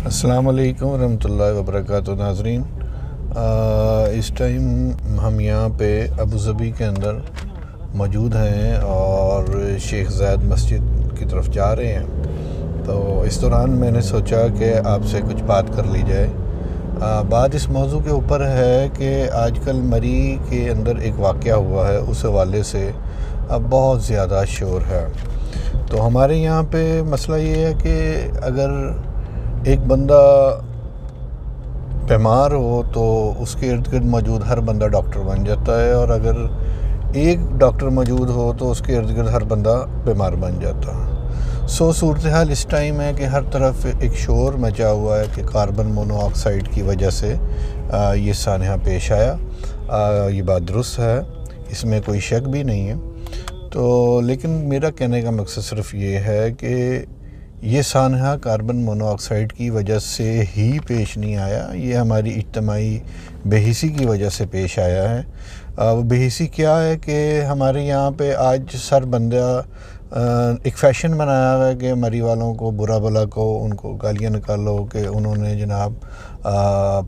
अस्सलाम वालेकुम रहमतुल्लाहि व बरकातुहू नाज़रीन। इस टाइम हम यहाँ पे अबू ज़बी के अंदर मौजूद हैं और शेख ज़ायद मस्जिद की तरफ जा रहे हैं। तो इस दौरान मैंने सोचा कि आपसे कुछ बात कर ली जाए। बात इस मौजू के ऊपर है कि आजकल मरी के अंदर एक वाक़या हुआ है, उस हवाले से अब बहुत ज़्यादा शोर है। तो हमारे यहाँ पे मसला ये है कि अगर एक बंदा बीमार हो तो उसके इर्द गिर्द मौजूद हर बंदा डॉक्टर बन जाता है, और अगर एक डॉक्टर मौजूद हो तो उसके इर्द गिर्द हर बंदा बीमार बन जाता है। सूरत हाल इस टाइम है कि हर तरफ एक शोर मचा हुआ है कि कार्बन मोनोऑक्साइड की वजह से ये सानहा पेश आया। ये बात दुरुस्त है, इसमें कोई शक भी नहीं है। तो लेकिन मेरा कहने का मकसद सिर्फ ये है कि ये सानहा कार्बन मोनोऑक्साइड की वजह से ही पेश नहीं आया, ये हमारी इज्तमाई बेहिसी की वजह से पेश आया है। वो बेहिसी क्या है कि हमारे यहाँ पे आज सर बंदा एक फ़ैशन बनाया हुआ है कि मरी वालों को, बुरा भला को, उनको गालियाँ निकालो कि उन्होंने जनाब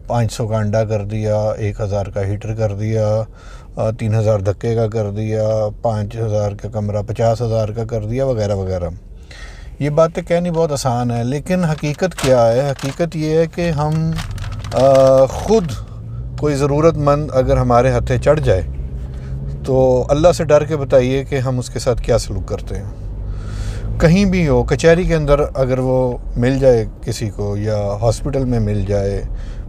500 का अंडा कर दिया, 1000 का हीटर कर दिया, 3000 धक्के का कर दिया, 5000 का कमरा 50,000 का कर दिया, वगैरह वगैरह। ये बातें कहनी बहुत आसान है, लेकिन हकीकत क्या है? हकीकत ये है कि हम ख़ुद कोई ज़रूरतमंद अगर हमारे हथे चढ़ जाए तो अल्लाह से डर के बताइए कि हम उसके साथ क्या सलूक करते हैं। कहीं भी हो, कचहरी के अंदर अगर वो मिल जाए किसी को, या हॉस्पिटल में मिल जाए,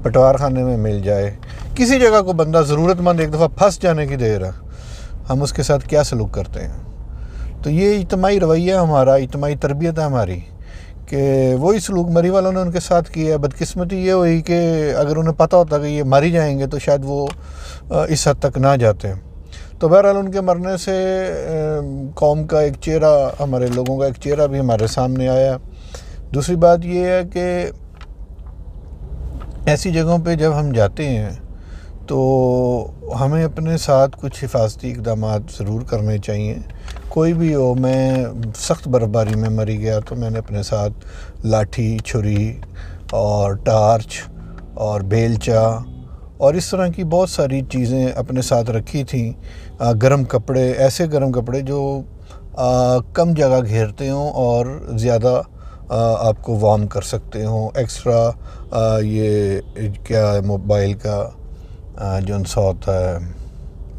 पटवार खाने में मिल जाए, किसी जगह को बंदा ज़रूरतमंद एक दफ़ा फंस जाने की देर है, हम उसके साथ क्या सलूक करते हैं। तो ये इज्तमाई रवैया हमारा, इज्तमाई तरबियत है हमारी, कि वही सलूक मरी वालों ने उनके साथ किया। बदकिस्मती ये हुई कि अगर उन्हें पता होता कि ये मर ही जाएंगे तो शायद वो इस हद तक ना जाते। तो बहरहाल उनके मरने से कौम का एक चेहरा, हमारे लोगों का एक चेहरा भी हमारे सामने आया। दूसरी बात ये है कि ऐसी जगहों पे जब हम जाते हैं तो हमें अपने साथ कुछ हिफाजती इक़दाम ज़रूर करने चाहिए। कोई भी हो, मैं सख्त बर्फ़बारी में मरी गया तो मैंने अपने साथ लाठी, छुरी और टार्च और बेलचा और इस तरह की बहुत सारी चीज़ें अपने साथ रखी थी। गर्म कपड़े, ऐसे गर्म कपड़े जो कम जगह घेरते हों और ज़्यादा आपको वार्म कर सकते हों। एक्स्ट्रा ये क्या है, मोबाइल का जो सा होता है,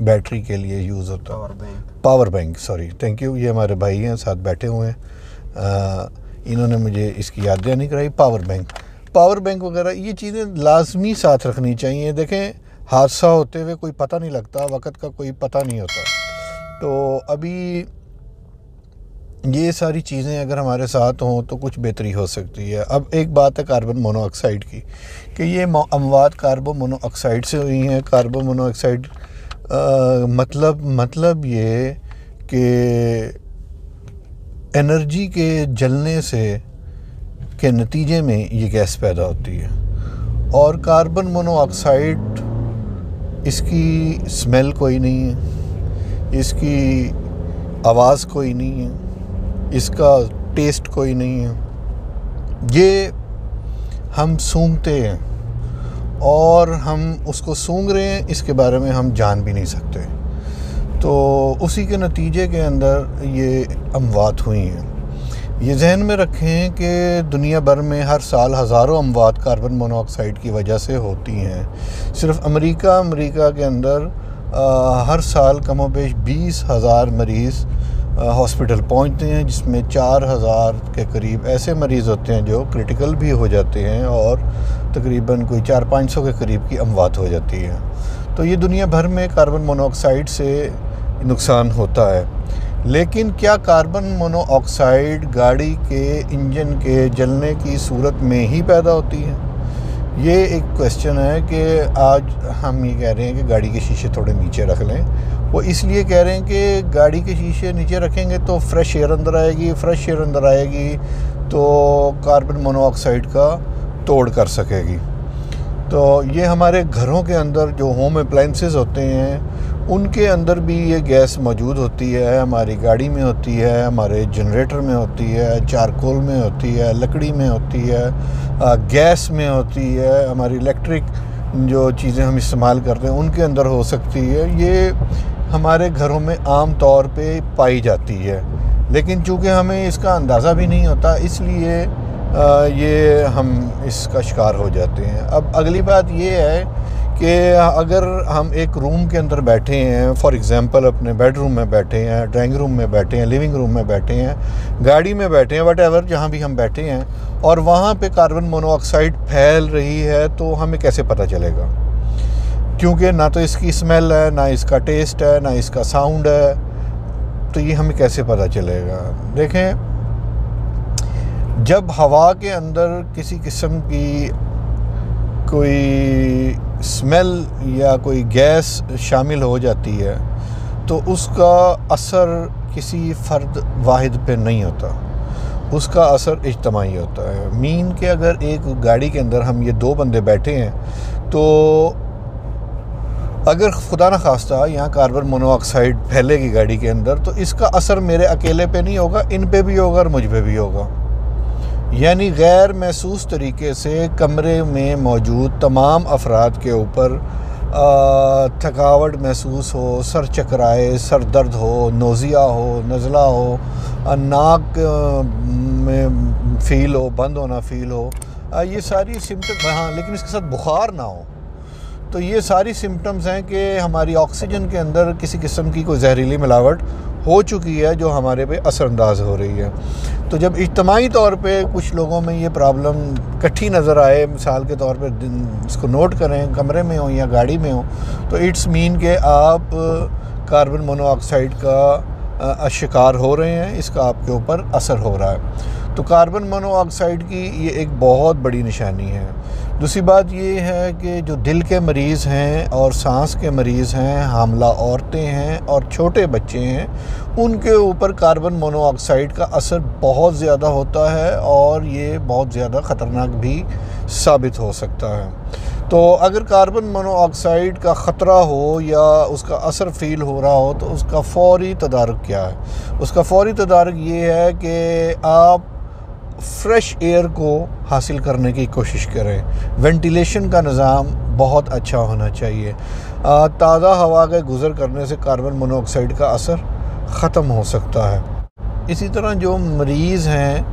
बैटरी के लिए यूज़ होता है, power bank, sorry, thank you. ये हमारे भाई हैं, साथ बैठे हुए हैं, इन्होंने मुझे इसकी याद नहीं कराई। पावर बैंक वगैरह ये चीज़ें लाजमी साथ रखनी चाहिए। देखें, हादसा होते हुए कोई पता नहीं लगता, वक़्त का कोई पता नहीं होता। तो अभी ये सारी चीज़ें अगर हमारे साथ हों तो कुछ बेहतरी हो सकती है। अब एक बात है कार्बन मोनोऑक्साइड की, कि ये अमवात कार्बन मोनोऑक्साइड से हुई हैं। कार्बन मोनोऑक्साइड मतलब ये कि एनर्जी के जलने से के नतीजे में ये गैस पैदा होती है। और कार्बन मोनोऑक्साइड, इसकी स्मेल कोई नहीं है, इसकी आवाज़ कोई नहीं है, इसका टेस्ट कोई नहीं है। ये हम सूंघते हैं और हम उसको सूंघ रहे हैं, इसके बारे में हम जान भी नहीं सकते। तो उसी के नतीजे के अंदर ये अमवात हुई हैं। ये जहन में रखें कि दुनिया भर में हर साल हज़ारों अमवात कार्बन मोनोऑक्साइड की वजह से होती हैं। सिर्फ अमेरिका के अंदर हर साल कमोबेश 20,000 मरीज़ हॉस्पिटल पहुंचते हैं, जिसमें 4,000 के करीब ऐसे मरीज़ होते हैं जो क्रिटिकल भी हो जाते हैं, और तकरीबन कोई 400-500 के करीब की अमवात हो जाती है। तो ये दुनिया भर में कार्बन मोनोऑक्साइड से नुकसान होता है। लेकिन क्या कार्बन मोनोऑक्साइड गाड़ी के इंजन के जलने की सूरत में ही पैदा होती है? ये एक क्वेश्चन है कि आज हम ये कह रहे हैं कि गाड़ी के शीशे थोड़े नीचे रख लें। वो इसलिए कह रहे हैं कि गाड़ी के शीशे नीचे रखेंगे तो फ्रेश एयर अंदर आएगी, फ्रेश एयर अंदर आएगी तो कार्बन मोनोऑक्साइड का तोड़ कर सकेगी। तो ये हमारे घरों के अंदर जो होम अप्लायंसेस होते हैं उनके अंदर भी ये गैस मौजूद होती है। हमारी गाड़ी में होती है, हमारे जनरेटर में होती है, चारकोल में होती है, लकड़ी में होती है, गैस में होती है, हमारी इलेक्ट्रिक जो चीज़ें हम इस्तेमाल करते हैं उनके अंदर हो सकती है। ये हमारे घरों में आम तौर पे पाई जाती है, लेकिन चूँकि हमें इसका अंदाज़ा भी नहीं होता, इसलिए ये हम इसका शिकार हो जाते हैं। अब अगली बात ये है कि अगर हम एक रूम के अंदर बैठे हैं, फॉर एग्ज़ाम्पल अपने बेडरूम में बैठे हैं, ड्राइंग रूम में बैठे हैं, लिविंग रूम में बैठे हैं, गाड़ी में बैठे हैं, वटएवर जहाँ भी हम बैठे हैं, और वहाँ पे कार्बन मोनोऑक्साइड फैल रही है, तो हमें कैसे पता चलेगा? क्योंकि ना तो इसकी स्मेल है, ना इसका टेस्ट है, ना इसका साउंड है, तो ये हमें कैसे पता चलेगा? देखें, जब हवा के अंदर किसी किस्म की कोई स्मेल या कोई गैस शामिल हो जाती है, तो उसका असर किसी फ़र्द वाहिद पे नहीं होता, उसका असर इज्तमाई होता है। मीन के अगर एक गाड़ी के अंदर हम ये 2 बंदे बैठे हैं, तो अगर खुदा न खास्ता यहाँ कार्बन मोनोऑक्साइड फैलेगी गाड़ी के अंदर, तो इसका असर मेरे अकेले पे नहीं होगा, इन पे भी होगा और मुझ पे भी होगा। यानी गैर महसूस तरीके से कमरे में मौजूद तमाम अफराद के ऊपर थकावट महसूस हो, सर चकराए, सर दर्द हो, नोज़िया हो, नज़ला हो, नाक में फ़ील हो, बंद होना फ़ील हो, ये सारी सिम्टम, हाँ, लेकिन इसके साथ बुखार ना हो, तो ये सारी सिम्टम्स हैं कि हमारी ऑक्सीजन के अंदर किसी किस्म की कोई जहरीली मिलावट हो चुकी है जो हमारे पे असरअंदाज हो रही है। तो जब इज्तमाई तौर पे कुछ लोगों में ये प्रॉब्लम इकट्ठी नज़र आए, मिसाल के तौर पे इसको नोट करें, कमरे में हो या गाड़ी में हो, तो इट्स मीन कि आप कार्बन मोनोऑक्साइड का शिकार हो रहे हैं, इसका आपके ऊपर असर हो रहा है। तो कार्बन मोनोऑक्साइड की ये एक बहुत बड़ी निशानी है। दूसरी बात ये है कि जो दिल के मरीज़ हैं और सांस के मरीज़ हैं, हामला औरतें हैं और छोटे बच्चे हैं, उनके ऊपर कार्बन मोनोऑक्साइड का असर बहुत ज़्यादा होता है और ये बहुत ज़्यादा ख़तरनाक भी साबित हो सकता है। तो अगर कार्बन मोनोऑक्साइड का ख़तरा हो या उसका असर फ़ील हो रहा हो, तो उसका फ़ौरी तदारुक क्या है? उसका फ़ौरी तदारुक ये है कि आप फ्रेश एयर को हासिल करने की कोशिश करें। वेंटिलेशन का निज़ाम बहुत अच्छा होना चाहिए। ताज़ा हवा के गुज़र करने से कार्बन मोनोऑक्साइड का असर ख़त्म हो सकता है। इसी तरह जो मरीज़ हैं,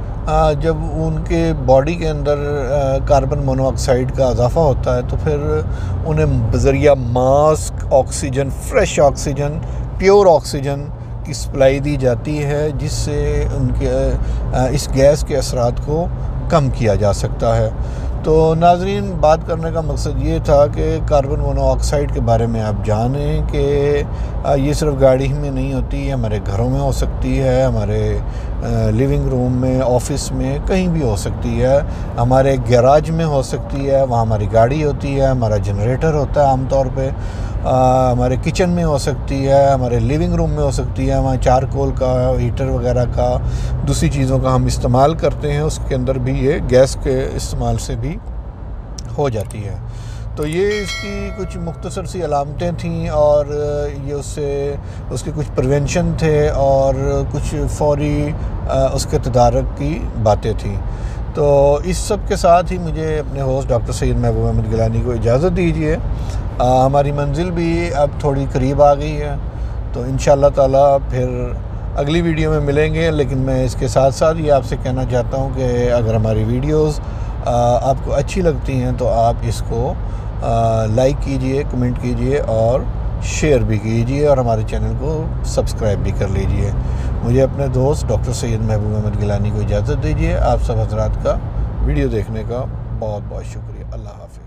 जब उनके बॉडी के अंदर कार्बन मोनोऑक्साइड का इजाफ़ा होता है, तो फिर उन्हें बज़रिया mask oxygen, fresh oxygen, pure oxygen की सप्लाई दी जाती है, जिससे उनके इस गैस के असरात को कम किया जा सकता है। तो नाज़रीन, बात करने का मकसद ये था कि कार्बन मोनोऑक्साइड के बारे में आप जानें कि ये सिर्फ गाड़ी में नहीं होती, हमारे घरों में हो सकती है, हमारे लिविंग रूम में, ऑफ़िस में, कहीं भी हो सकती है, हमारे गैराज में हो सकती है, वहाँ हमारी गाड़ी होती है, हमारा जनरेटर होता है आमतौर पे, हमारे किचन में हो सकती है, हमारे लिविंग रूम में हो सकती है, वहाँ चारकोल का, हीटर वगैरह का, दूसरी चीज़ों का हम इस्तेमाल करते हैं, उसके अंदर भी ये गैस के इस्तेमाल से भी हो जाती है। तो ये इसकी कुछ मुख्तसर सी अलामतें थीं और ये उसके कुछ प्रिवेंशन थे और कुछ फ़ौरी उसके तदारक की बातें थीं। तो इस सब के साथ ही मुझे अपने होस्ट डॉक्टर सैयद महबूब अहमद गिलानी को इजाज़त दीजिए। हमारी मंजिल भी अब थोड़ी करीब आ गई है, तो इंशाअल्लाह ताला फिर अगली वीडियो में मिलेंगे। लेकिन मैं इसके साथ साथ ये आपसे कहना चाहता हूँ कि अगर हमारी वीडियोस आपको अच्छी लगती हैं तो आप इसको लाइक कीजिए, कमेंट कीजिए और शेयर भी कीजिए और हमारे चैनल को सब्सक्राइब भी कर लीजिए। मुझे अपने दोस्त डॉक्टर सैयद महबूब अहमद गिलानी को इजाज़त दीजिए। आप सब हज़रात का वीडियो देखने का बहुत बहुत शुक्रिया। अल्लाह हाफ़िज़।